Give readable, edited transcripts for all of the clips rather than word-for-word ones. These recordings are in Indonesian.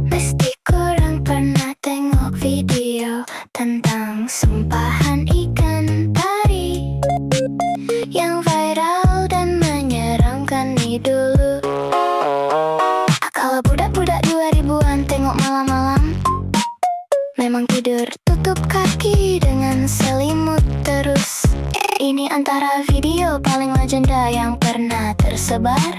Pasti kurang pernah tengok video tentang sumpahan ikan pari yang viral dan menyeramkan nih dulu. Kalau budak-budak 2000-an tengok malam-malam, memang tidur tutup kaki dengan selimut terus. Ini antara video paling legenda yang pernah tersebar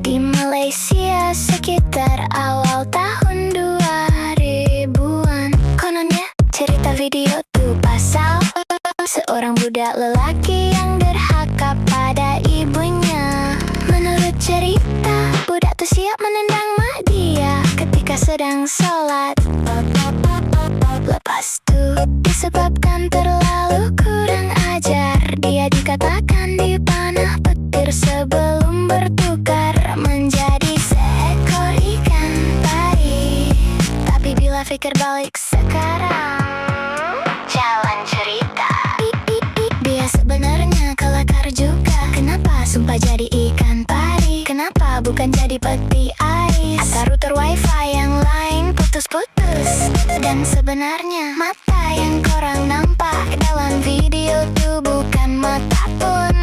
di Malaysia sekitar awal tahun 2000-an. Kononnya cerita video tuh pasal seorang budak lelaki yang derhaka pada ibunya. Menurut cerita, budak tuh siap menendang mak dia ketika sedang sholat. Lepas tuh disebabkan terlalu kurang ajar, dia dikatakan dipanah petir sebelum bertukar menjadi seekor ikan pari. Tapi bila pikir balik sekarang, jalan cerita, dia sebenarnya kelakar juga. Kenapa sumpah jadi ikan pari? Kenapa bukan jadi peti ais? Atau router wifi yang lain putus-putus? Dan sebenarnya mata yang korang nampak dalam video tuh bukan mata pun,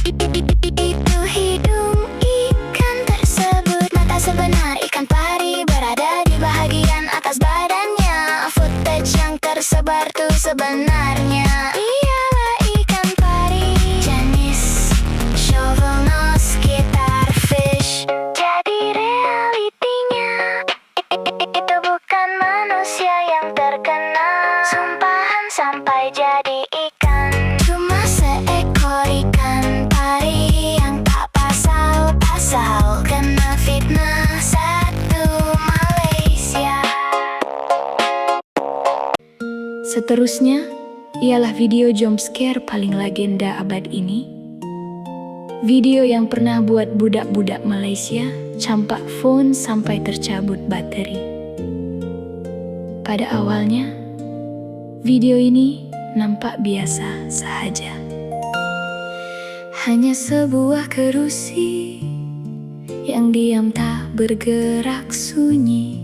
itu hidung ikan tersebut. Mata sebenar ikan pari berada di bahagian atas badannya. Footage yang tersebar tuh sebenarnya ialah ikan pari jenis shovel nose guitar fish. Jadi realitinya itu bukan manusia yang terkena sumpahan sampai jadi ikan. Cuma seekor ikan pari yang tak pasal-pasal kena fitnah satu Malaysia. Seterusnya ialah video jump scare paling legenda abad ini. Video yang pernah buat budak-budak Malaysia campak phone sampai tercabut bateri. Pada awalnya, video ini nampak biasa sahaja. Hanya sebuah kerusi yang diam tak bergerak sunyi,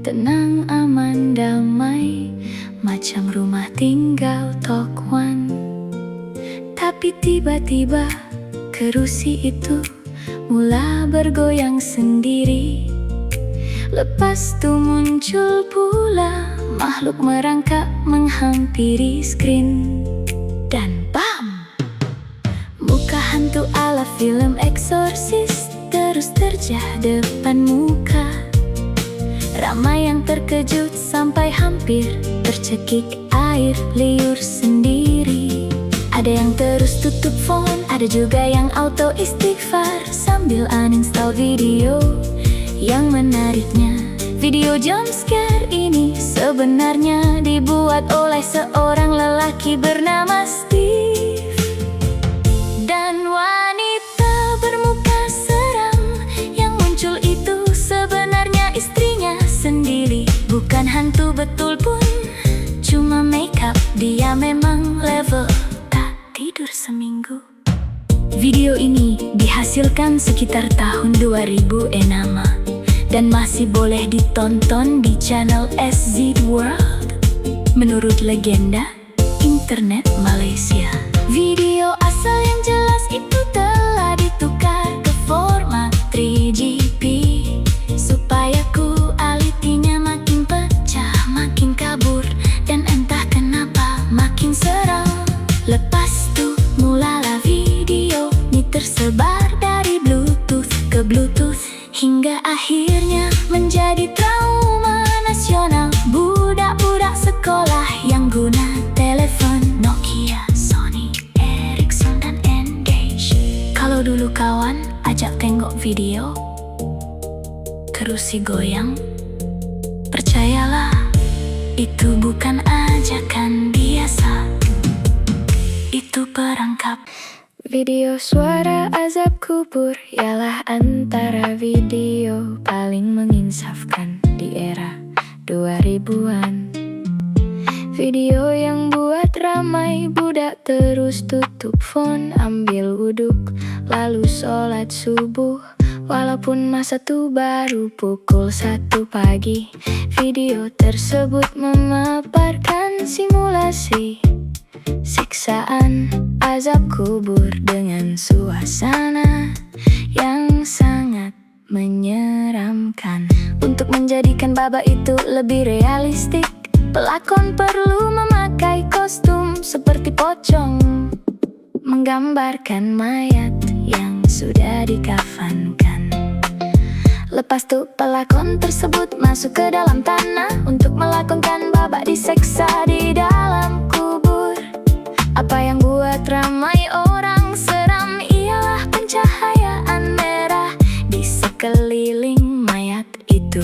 tenang, aman, damai, macam rumah tinggal Tok Wan. Tapi tiba-tiba kerusi itu mula bergoyang sendiri. Lepas tu muncul pula makhluk merangkak menghampiri skrin. Dan bam! Muka hantu ala film Exorcist terus terjah depan muka. Ramai yang terkejut sampai hampir tercekik air liur sendiri. Ada yang terus tutup phone, ada juga yang auto istighfar sambil uninstall video. Yang menariknya, video jump scare ini sebenarnya dibuat oleh seorang lelaki bernama Steve. Dan wanita bermuka seram yang muncul itu sebenarnya istrinya sendiri. Bukan hantu betul pun, cuma makeup. Dia memang level tak tidur seminggu. Video ini dihasilkan sekitar tahun 2006 dan masih boleh ditonton di channel SZ World. Menurut legenda internet Malaysia, video asal yang jelas itu telah ditukar ke format 3GP supaya kualitinya makin pecah, makin kabur, dan entah kenapa makin seram. Lepas tu mulalah video ini tersebar dari Bluetooth ke Bluetooth hingga akhirnya menjadi trauma nasional budak-budak sekolah yang guna telepon Nokia, Sony, Ericsson, dan Engage. Kalau dulu kawan ajak tengok video kerusi goyang, percayalah itu bukan ajakan biasa, itu perangkap. Video suara azab kubur ialah antara video paling menginsafkan di era 2000-an. Video yang buat ramai budak terus tutup phone, ambil wuduk, lalu sholat subuh. Walaupun masa itu baru pukul 1 pagi, video tersebut memaparkan simulasi siksaan azab kubur dengan suasana yang sangat menyeramkan. Untuk menjadikan babak itu lebih realistik, pelakon perlu memakai kostum seperti pocong, menggambarkan mayat yang sudah dikafankan. Lepas itu pelakon tersebut masuk ke dalam tanah untuk melakukan babak diseksa di dalam kubur. Apa yang buat ramai orang seram ialah pencahayaan merah di sekeliling mayat itu.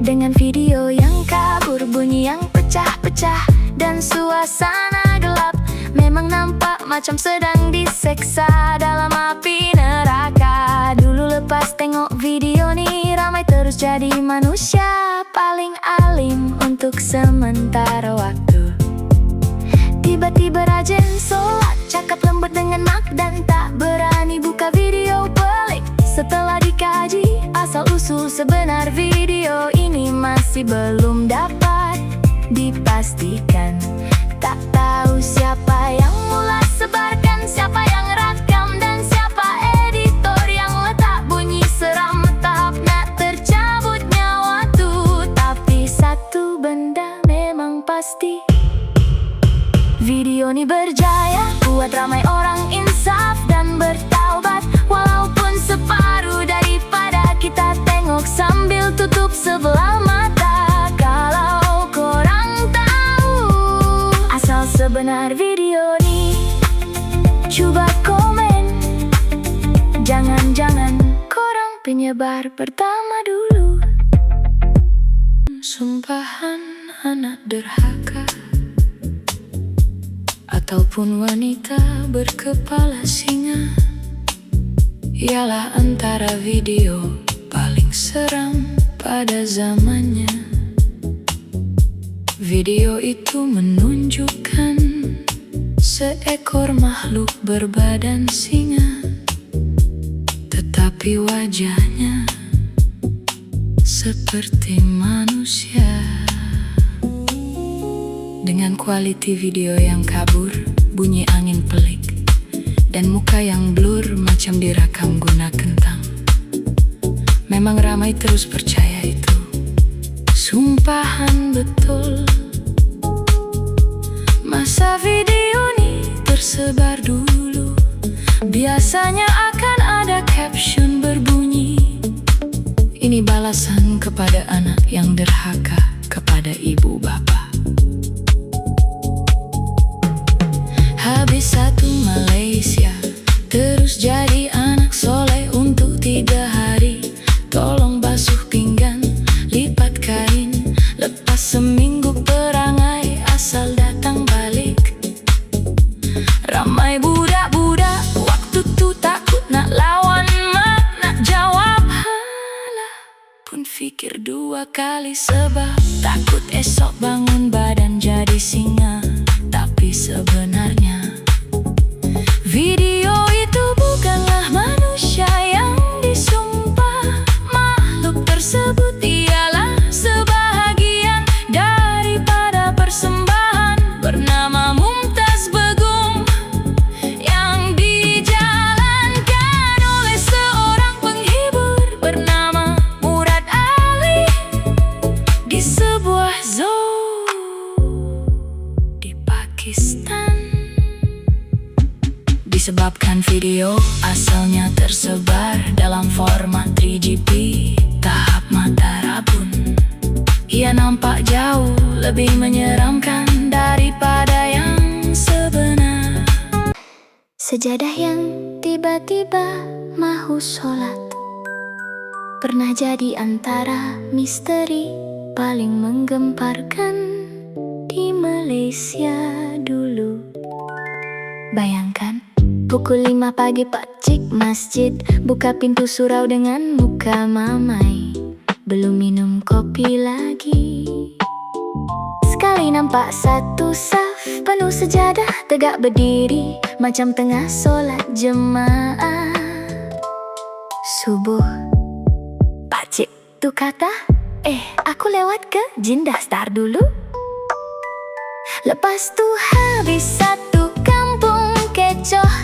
Dengan video yang kabur, bunyi yang pecah-pecah, dan suasana gelap, memang nampak macam sedang diseksa dalam api neraka. Dulu lepas tengok video nih, ramai terus jadi manusia paling alim untuk sementara waktu. Tiba-tiba rajin sholat, cakap lembut dengan mak, dan tak berani buka video pelik. Setelah dikaji asal-usul sebenar video ini masih belum dapat dipastikan. Tak tahu siapa yang mula sebarkan, siapa yang rakam, dan siapa editor yang letak bunyi seram. Tak nak tercabut nyawa tuh, tapi satu benda memang pasti, video ini berjaya buat ramai orang insaf dan bertaubat. Walaupun separuh daripada kita tengok sambil tutup sebelah mata. Kalau korang tahu asal sebenar video ini, coba komen. Jangan-jangan korang penyebar pertama dulu. Sumpahan anak derhaka ataupun wanita berkepala singa ialah antara video paling seram pada zamannya. Video itu menunjukkan seekor makhluk berbadan singa, tetapi wajahnya seperti manusia. Dengan kualiti video yang kabur, bunyi angin pelik, dan muka yang blur macam direkam guna kentang, memang ramai terus percaya itu sumpahan betul. Masa video ini tersebar dulu, biasanya akan ada caption berbunyi, ini balasan kepada anak yang derhaka kepada ibu bapa. Habis satu Malaysia, terus jadi anak soleh untuk 3 hari. Tolong basuh pinggan, lipat kain, lepas seminggu perangai asal datang balik. Ramai budak-budak waktu tu takut nak lawan mak, nak jawab halah pun fikir 2 kali, sebab takut esok bangun badan jadi singa. Tapi sebenarnya video itu bukanlah manusia yang disumpah. Makhluk tersebut ialah sebahagian daripada persembahan bernama Mumtaz Begum, yang dijalankan oleh seorang penghibur bernama Murad Ali di sebuah zoo di Pakistan. Disebabkan video asalnya tersebar dalam format 3GP tahap mata rabun, ia nampak jauh lebih menyeramkan daripada yang sebenar. Sejadah yang tiba-tiba mahu sholat pernah jadi antara misteri paling menggemparkan di Malaysia dulu. Bayangkan, pukul 5 pagi pakcik masjid buka pintu surau dengan muka mamai, belum minum kopi lagi. Sekali nampak satu saf penuh sejadah tegak berdiri macam tengah solat jemaah. subuh. Pakcik tu kata, aku lewat ke Jindah Star dulu. Lepas tu habis satu kampung kecoh.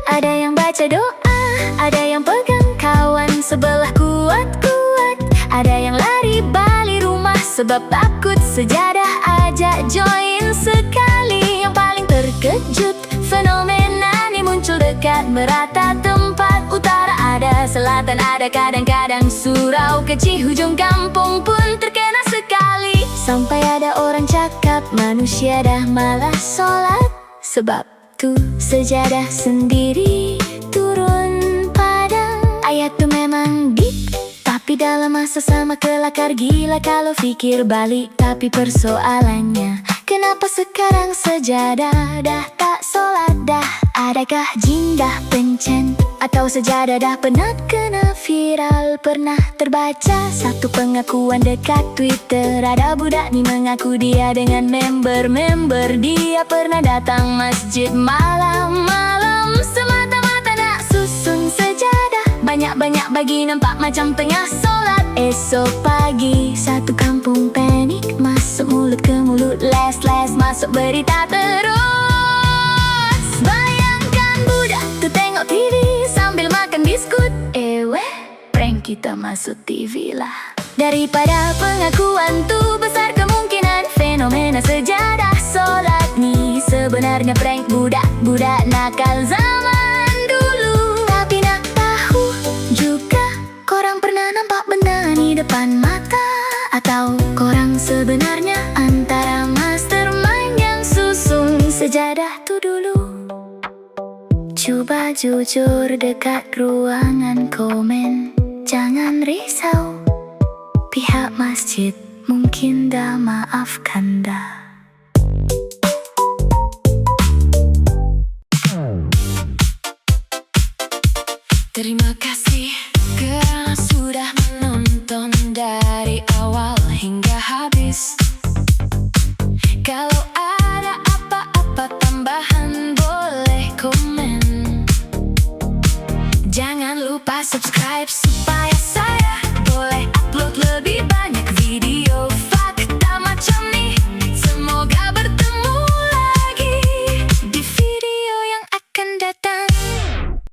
Ada yang baca doa, ada yang pegang kawan sebelah kuat-kuat, ada yang lari balik rumah sebab takut sejadah ajak join sekali. Yang paling terkejut, fenomena ni muncul dekat merata tempat. Utara ada, selatan ada, kadang-kadang surau kecil hujung kampung pun terkena sekali. Sampai ada orang cakap manusia dah malas solat, sebab tu sejadah sendiri turun padang. Ayat tu memang deep, tapi dalam masa sama kelakar gila kalau fikir balik. Tapi persoalannya, kenapa sekarang sejadah dah tak solat dah? Adakah jin dah pencen? Atau sejadah dah penat kena viral? Pernah terbaca satu pengakuan dekat Twitter. Ada budak ni mengaku dia dengan member-member dia pernah datang masjid malam-malam semata-mata nak susun sejadah. Banyak-banyak bagi nampak macam tengah solat. Esok pagi satu kampung panik, masuk mulut ke mulut, les-les masuk berita terus. Bayangkan budak tu tengok TV sambil makan biskut. Prank kita masuk TV lah. Daripada pengakuan tu besar kemungkinan fenomena sejadah solat ni sebenarnya prank budak-budak nakal zaman dulu. Tapi nak tahu juga, korang pernah nampak benda ni depan mata? Atau korang sebenarnya antara mastermind yang susun sejadah tu dulu? Cuba jujur dekat ruangan komen, jangan risau, pihak masjid mungkin dah maafkan dah. Terima kasih.